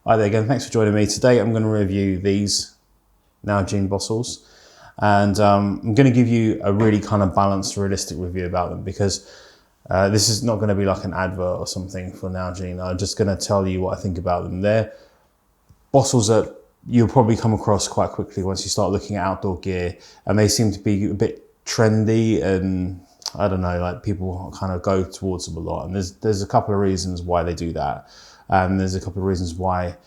Hi there again, thanks for joining me. Today I'm going to review these Nalgene bottles, and I'm going to give you a really kind of balanced, realistic review about them, because this is not going to be like an advert or something for Nalgene. I'm just going to tell you what I think about them. They're bottles that you'll probably come across quite quickly once you start looking at outdoor gear, and they seem to be a bit trendy, and I don't know, like people kind of go towards them a lot. And there's a couple of reasons why they do that. And there's a couple of reasons why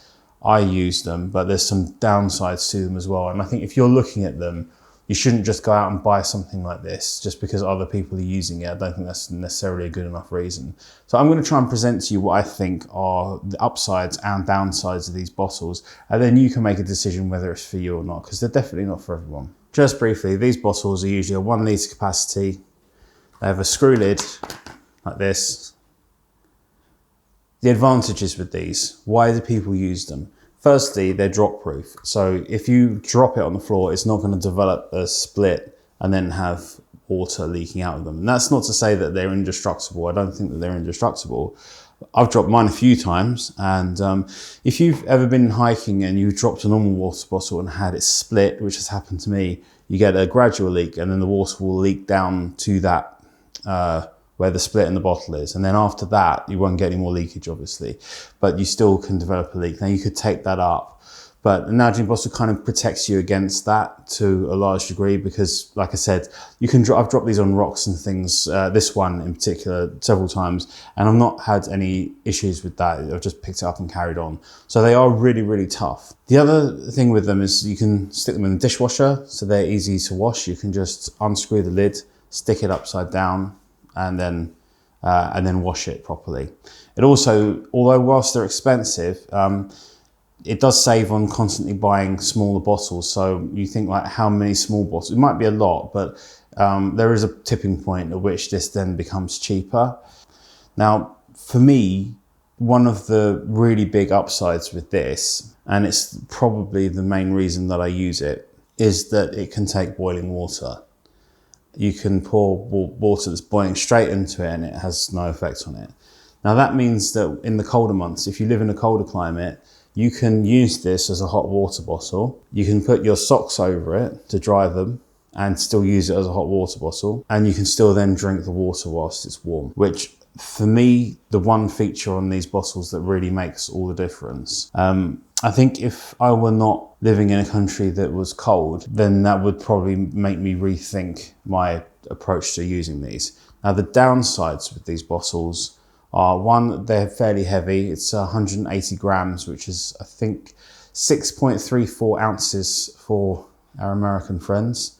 I use them, but there's some downsides to them as well. And I think if you're looking at them, you shouldn't just go out and buy something like this just because other people are using it. I don't think that's necessarily a good enough reason. So I'm going to try and present to you what I think are the upsides and downsides of these bottles, and then you can make a decision whether it's for you or not, because they're definitely not for everyone. Just briefly, these bottles are usually a 1 litre capacity. They have a screw lid like this. The advantages with these, why do people use them? Firstly, they're drop proof. So if you drop it on the floor, it's not going to develop a split and then have water leaking out of them. And that's not to say that they're indestructible. I don't think that they're indestructible. I've dropped mine a few times, and if you've ever been hiking and you dropped a normal water bottle and had it split, which has happened to me, you get a gradual leak, and then the water will leak down to that where the split in the bottle is. And then after that, you won't get any more leakage, obviously, but you still can develop a leak. Now you could take that up, but the Nalgene bottle kind of protects you against that to a large degree, because like I said, you can I've dropped these on rocks and things, this one in particular several times, and I've not had any issues with that. I've just picked it up and carried on. So they are really, really tough. The other thing with them is you can stick them in the dishwasher, so they're easy to wash. You can just unscrew the lid, stick it upside down, and then wash it properly. It also, although whilst they're expensive, it does save on constantly buying smaller bottles. So you think like how many small bottles? It might be a lot, but there is a tipping point at which this then becomes cheaper. Now, for me, one of the really big upsides with this, and it's probably the main reason that I use it, is that it can take boiling water. You can pour water that's boiling straight into it and it has no effect on it. Now that means that in the colder months, if you live in a colder climate, you can use this as a hot water bottle. You can put your socks over it to dry them and still use it as a hot water bottle. And you can still then drink the water whilst it's warm, which for me, the one feature on these bottles that really makes all the difference. I think if I were not living in a country that was cold, then that would probably make me rethink my approach to using these. Now, the downsides with these bottles are, one, they're fairly heavy. It's 180 grams, which is, I think, 6.34 ounces for our American friends.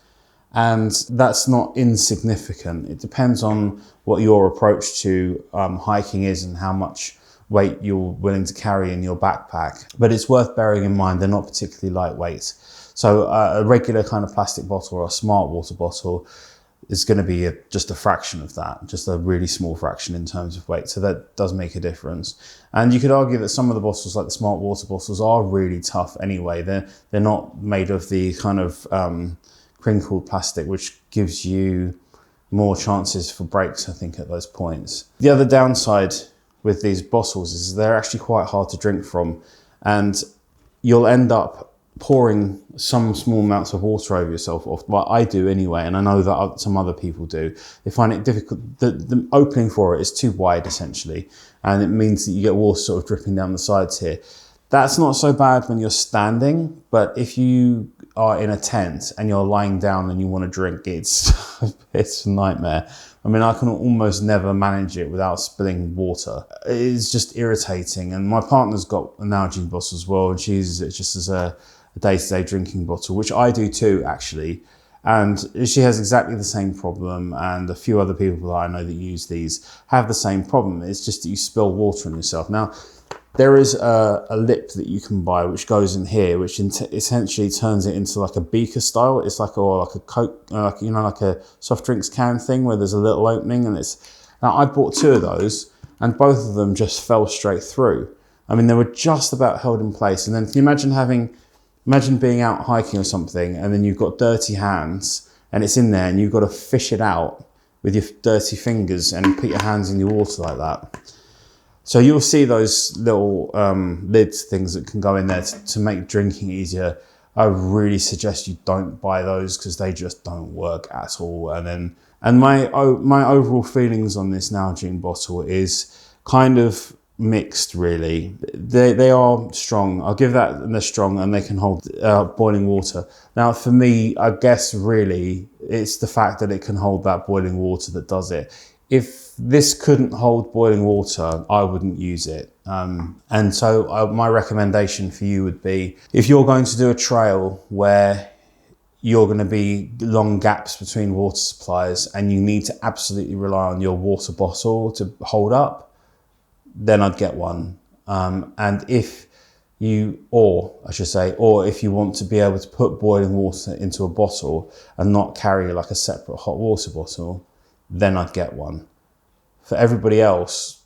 And that's not insignificant. It depends on what your approach to hiking is and how much weight you're willing to carry in your backpack. But it's worth bearing in mind they're not particularly lightweight. So a regular kind of plastic bottle or a smart water bottle is going to be just a fraction of that, just a really small fraction in terms of weight. So that does make a difference. And you could argue that some of the bottles, like the smart water bottles, are really tough anyway. They're not made of the kind of crinkled plastic, which gives you more chances for breaks, I think, at those points. The other downside with these bottles is they're actually quite hard to drink from, and you'll end up pouring some small amounts of water over yourself. Well, I do anyway, and I know that some other people do. They find it difficult. The opening for it is too wide, essentially, and it means that you get water sort of dripping down the sides here. That's not so bad when you're standing, but if you are in a tent and you're lying down and you want to drink, it's a nightmare. I mean, I can almost never manage it without spilling water. It's just irritating. And my partner's got a Nalgene bottle as well, and she uses it just as a day-to-day drinking bottle, which I do too, actually. And she has exactly the same problem, and a few other people that I know that use these have the same problem. It's just that you spill water on yourself. Now, there is a lip that you can buy which goes in here, which essentially turns it into like a beaker style. It's like a Coke, like a soft drinks can thing where there's a little opening, and now I bought 2 of those, and both of them just fell straight through. I mean, they were just about held in place. And then can you imagine being out hiking or something, and then you've got dirty hands and it's in there, and you've got to fish it out with your dirty fingers and put your hands in the water like that. So you'll see those little lid things that can go in there to make drinking easier. I really suggest you don't buy those because they just don't work at all. And my overall feelings on this Nalgene bottle is kind of mixed, really. They are strong. I'll give that, they're strong and they can hold boiling water. Now, for me, I guess really it's the fact that it can hold that boiling water that does it. If this couldn't hold boiling water, I wouldn't use it. And so my recommendation for you would be, if you're going to do a trail where you're going to be long gaps between water supplies and you need to absolutely rely on your water bottle to hold up, then I'd get one. And if you, or if you want to be able to put boiling water into a bottle and not carry like a separate hot water bottle, then I'd get one. For everybody else,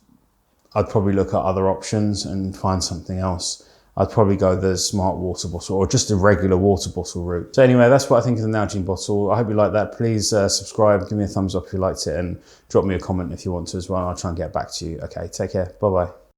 I'd probably look at other options and find something else. I'd probably go the smart water bottle or just a regular water bottle route. So anyway, that's what I think of the Nalgene bottle. I hope you like that. Please subscribe, give me a thumbs up if you liked it, and drop me a comment if you want to as well. I'll try and get back to you. Okay, take care. Bye-bye.